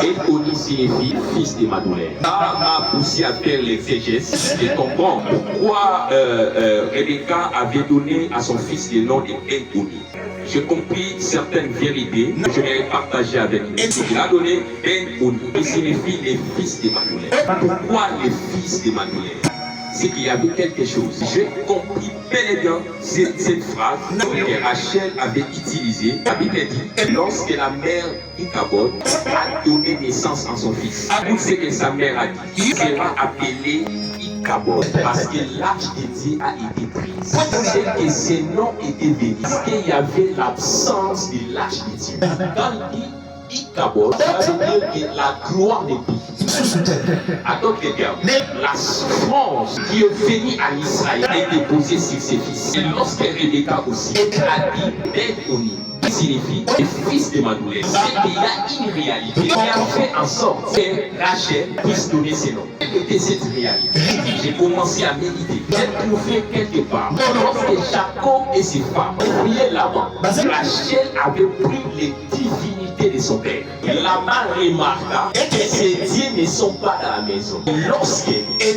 Et Oni signifie fils de Madoulet. Ça m'a poussé à faire l'exégèse et comprendre pourquoi Rebecca avait donné à son fils le nom de Oni. J'ai compris certaines vérités que je vais partager avec lui. Il a donné Oni, qui signifie les fils de Madoulet. Pourquoi les fils de Madoulet? C'est qu'il y avait quelque chose. J'ai compris bel et bien cette phrase que Rachel avait utilisée. La Bible dit, lorsque la mère d'Ichabod a donné naissance à son fils, c'est que sa mère a dit, il sera appelé Ichabod, parce que l'arche de Dieu a été prise. C'est que ce nom était venu, parce qu'il y avait l'absence de l'arche de Dieu. Quand il dit Ichabod, ça veut dire que la gloire de Dieu. À d'autres termes, la souffrance qui est venue à Israël a été posée sur ses fils. Et lorsque Rebecca aussi a dit Ben-Oni, qui signifie le fils de Madoulet, c'est qu'il y a une réalité qui a fait en sorte que Rachel puisse donner ses noms. Quelle était cette réalité? J'ai commencé à méditer. J'ai trouvé quelque part, lorsque Jacob et ses femmes priaient là-bas, Rachel avait pris les divinités de son père. Là-bas remarqua que ces dieux ne sont pas dans la maison. Lorsque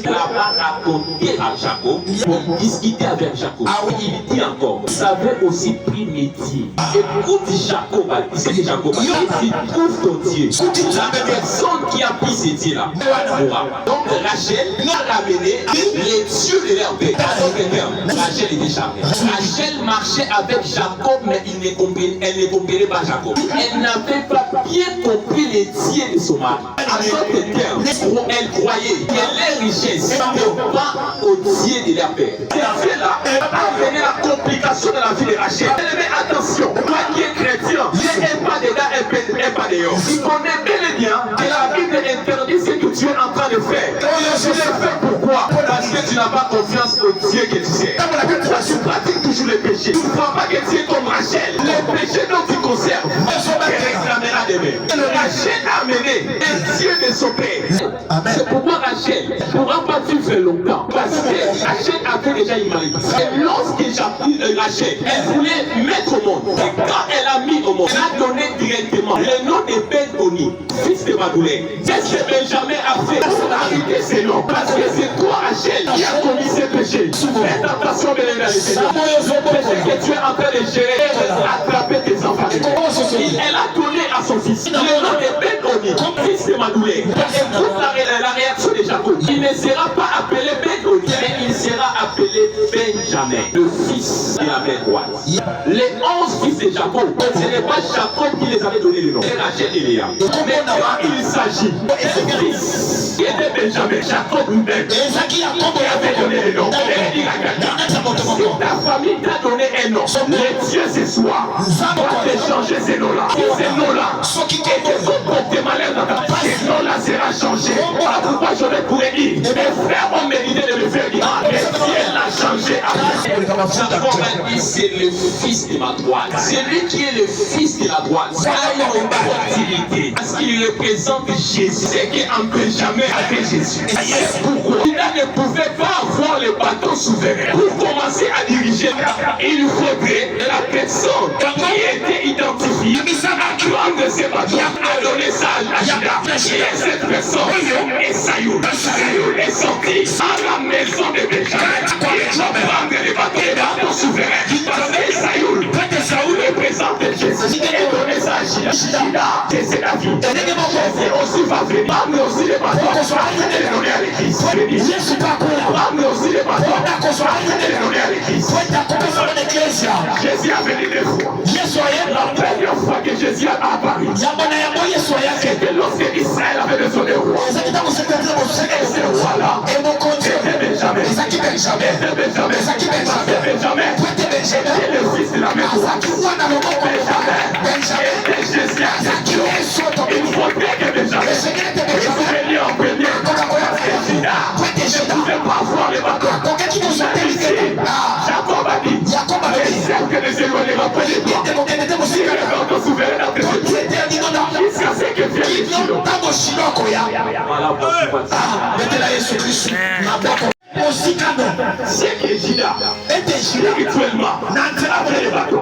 là-bas racontait à Jacob, pour discuter avec Jacob, il dit encore, vous avez aussi pris mes dieux. Écoute Jacob, c'est que Jacob a dit, si tu trouves ton Dieu, la personne qui a pris ces dieux-là mourra. Donc Rachel a ramené les dieux de leur père. Rachel était charmée. Rachel marchait avec Jacob, mais elle ne comprenait pas Jacob. Elle n'avait pas bien compris les dieux de son mari. À d'autres termes, elle croyait que les richesses ne pas aux dieux de leur père. Ces dieux-là amenaient la complication de la vie de Rachel. Mais attention, toi qui es chrétien, n'aime pas dedans et pas dehors. Il connaît bel et bien que la Bible interdit ce que tu es en train de faire. Tu le fais pourquoi? Parce que tu n'as pas confiance au Dieu que tu sais. Toi, tu pratiques toujours les péchés. Tu ne crois pas que tu es comme Rachel. Les péchés dont tu conserves, tu réclameras demain. Rachel a amené un Dieu de son père. C'est pourquoi Rachel ne pourra pas vivre longtemps. Parce que Rachel avait déjà une maladie. Et lorsque Rachel, elle voulait mettre au monde. Et quand elle a mis au monde, elle a donné directement le nom de Ben-Oni, fils de Madoulet. Qu'est-ce que Benjamin a fait pour arrêter ces noms? Parce que c'est toi, Rachel, qui a commis ces péchés. Faites attention, bien les Seigneur. Que tu es en train de gérer et attraper tes enfants. Elle a donné à son fils le nom de Ben-Oni, fils de Madoulet. Écoute la réaction de Jacob. Il ne sera pas appelé Ben-Oni, mais il sera appelé Benjamin, le fils de la mère droite. Les 11 fils de Jacob, ce n'est pas Jacob qui les avait donné le nom, c'est Rachel et Léa. Mais quand il s'agit des fils qui étaient Benjamin, Jacob lui-même, qui avait donné le nom. Si ta famille t'a donné un nom, les dieux ce soir vont te changer ces noms-là. Ces noms-là, et sont pour tes malheurs dans ta vie, ces noms-là sera changé. Voilà pourquoi je ne pourrais dire, mes frères ont mérité de me faire dire, mais Dieu l'a changé à Jacob a dit, c'est le fils de ma droite. Celui qui est le fils de la droite, ça a une fertilité. Parce qu'il représente Jésus. C'est qu'un Benjamin avait Jésus. C'est pourquoi il ne pouvait pas avoir le bâton souverain. Pour commencer à diriger, il faudrait la personne qui était identifiée à prendre ses bâtons, à donner ça à Judas. Et cette personne est Sayoul. Sayoul est sorti à la maison de Benjamin. Il va prendre les bâtons souverains. Parce que Sayoul représente Jésus. Et donner ça à Judas. C'est la vie. Jésus aussi va venir. Amener aussi les bâtons. Et les donner à l'église. Amener aussi les bâtons. Et les donner à l'église. Jésus a venu deux fois. La première fois que Jésus a apparu, c'était lorsque Israël avait besoin de roi. Et ce roi-là était Benjamin. Benjamin était le fils de la mère droite. Benjamin était Jésus. Il faudrait que Benjamin soit venu en premier. Parce que Judas ne pouvait pas avoir les bâtons. Jacob a dit, celle que ne s'éloignera pas de toi. Si le bâton souverain a été jusqu'à ce que vienne le Shiloh. Voilà c'est que Judas, spirituellement, après le bâton,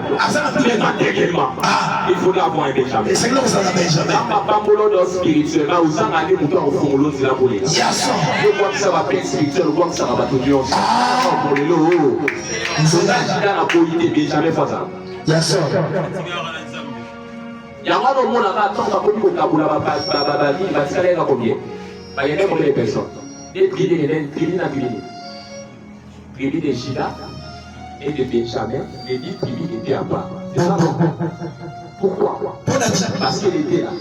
mais matériellement, il faudra avoir un Benjamin. Et c'est là où ça va Benjamin. Papa Molodo spirituel, là où ça a des moutons au fond, l'autre c'est la volée. Yes, sir. Je vois que ça va paix spirituel, je vois que ça va battre Dieu. Pour les lots. C'est là qu'il a la politique Benjamin Faza. Yes, sir. Il y a un moment là, tant qu'on peut pas vous la vie, va se faire combien? Il y a combien de personnes? Des tribus de Juda et de Benjamin, les 10 tribus étaient à part. C'est ça, non? Pourquoi? Parce qu'elle était là.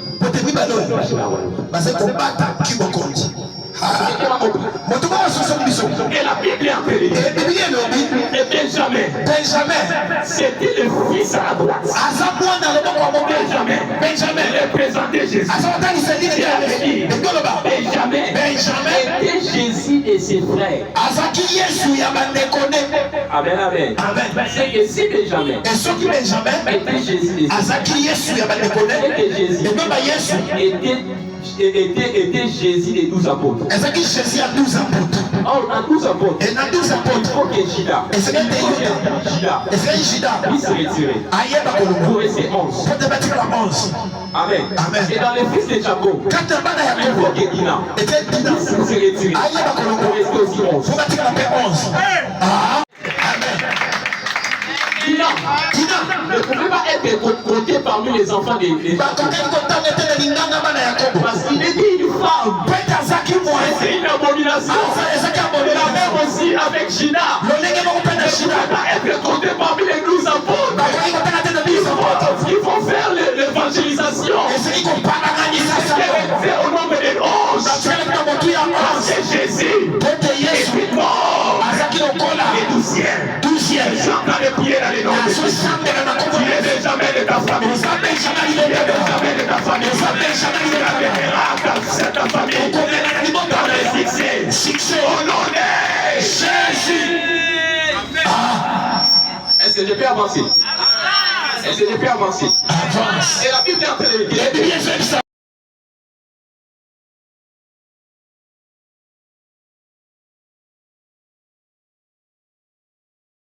Parce que combattre qui me compte. Et la Bible est appelée. Et Benjamin, c'était le fils à la droite. Benjamin représentait Jésus. Benjamin était Jésus et ses frères. Amen, amen. C'est que si Benjamin était Jésus et ses frères, c'est que Jésus était Jésus des 12 apôtres. Or, dans 12 apôtres, il faut que Judas puisse se retirer. Pour rester 11. Amen. Et dans les fils de Jacob, il faut que Dina puisse se retirer. Pour rester aussi 11. Dina ne pouvait pas être compté parmi les enfants de Jacob. Parce qu'il était une femme. C'est une abomination. La même aussi avec Gina. Ne pouvait pas être compté parmi les 12 apôtres. Ils vont faire l'évangélisation. C'est au nom de 11. Parce que Jésus est mort. Les 12e. Chante les prières dans les noms de Jésus. Tu es Benjamin de ta famille. Tu es Benjamin de ta famille. Tu as ta famille. Dans le succès. Au nom de Jésus. Est-ce que je peux avancer? Est-ce que je peux avancer? Et la Bible est en train de me dire.